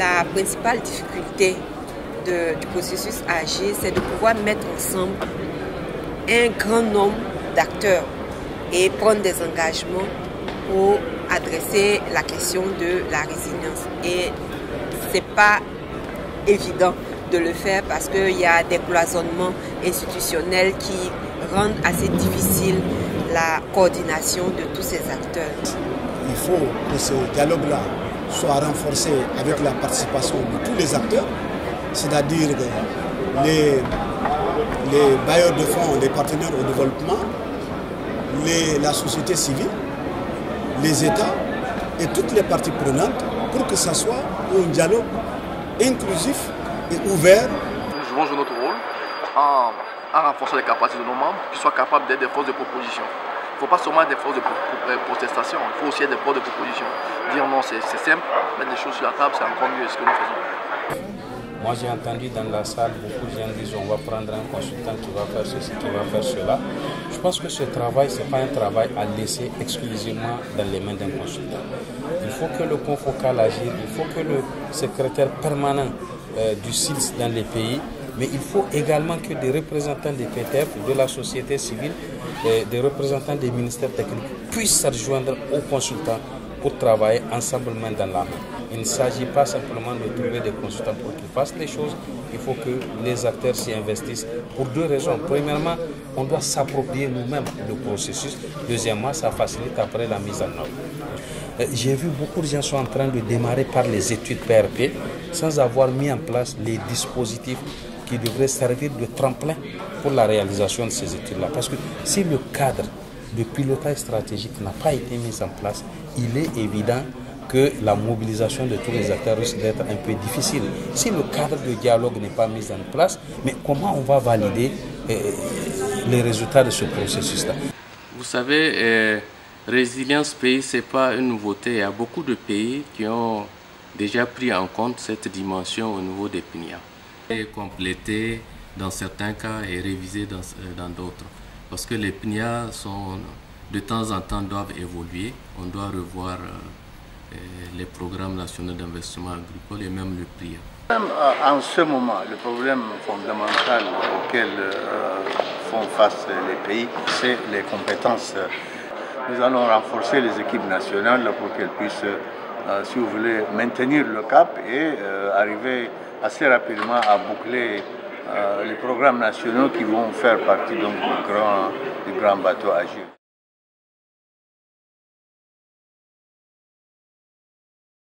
la principale difficulté du processus Agir, c'est de pouvoir mettre ensemble un grand nombre d'acteurs et prendre des engagements pour adresser la question de la résilience. Et ce n'est pas évident de le faire parce qu'il y a des cloisonnements institutionnels qui rendent assez difficile la coordination de tous ces acteurs. Il faut que ce dialogue-là soit renforcé avec la participation de tous les acteurs, c'est-à-dire les bailleurs de fonds, les partenaires au développement, la société civile, les États et toutes les parties prenantes pour que ce soit un dialogue inclusif et ouvert. Nous jouons notre rôle en renforçant les capacités de nos membres, qui soient capables d'être des forces de proposition. Il ne faut pas seulement des forces de protestation, il faut aussi être des forces de proposition. Dire non, c'est simple, mettre des choses sur la table, c'est encore mieux ce que nous faisons. Moi j'ai entendu dans la salle beaucoup de gens dire on va prendre un consultant qui va faire ceci, qui va faire cela. Je pense que ce travail, ce n'est pas un travail à laisser exclusivement dans les mains d'un consultant. Il faut que le point focal agisse, il faut que le secrétaire permanent du SILS dans les pays, mais il faut également que des représentants des PTF, de la société civile, des représentants des ministères techniques puissent se rejoindre aux consultants pour travailler ensemble main dans la main. Il ne s'agit pas simplement de trouver des consultants pour qu'ils fassent les choses, il faut que les acteurs s'y investissent pour deux raisons. Premièrement, on doit s'approprier nous-mêmes le processus. Deuxièmement, ça facilite après la mise en œuvre. J'ai vu beaucoup de gens sont en train de démarrer par les études PRP sans avoir mis en place les dispositifs qui devraient servir de tremplin pour la réalisation de ces études-là. Parce que si le cadre de pilotage stratégique n'a pas été mis en place, il est évident que la mobilisation de tous les acteurs risque d'être un peu difficile. Si le cadre de dialogue n'est pas mis en place, mais comment on va valider les résultats de ce processus-là? Vous savez, Résilience Pays, ce n'est pas une nouveauté. Il y a beaucoup de pays qui ont déjà pris en compte cette dimension au niveau des PNIA. Et complété dans certains cas et révisé dans d'autres. Parce que les PNIA de temps en temps doivent évoluer. On doit revoir les programmes nationaux d'investissement agricole et même le PRIA. Même en ce moment, le problème fondamental auquel font face les pays, c'est les compétences. Nous allons renforcer les équipes nationales pour qu'elles puissent, si vous voulez, maintenir le cap et arriver assez rapidement à boucler les programmes nationaux qui vont faire partie donc, du grand bateau Agir.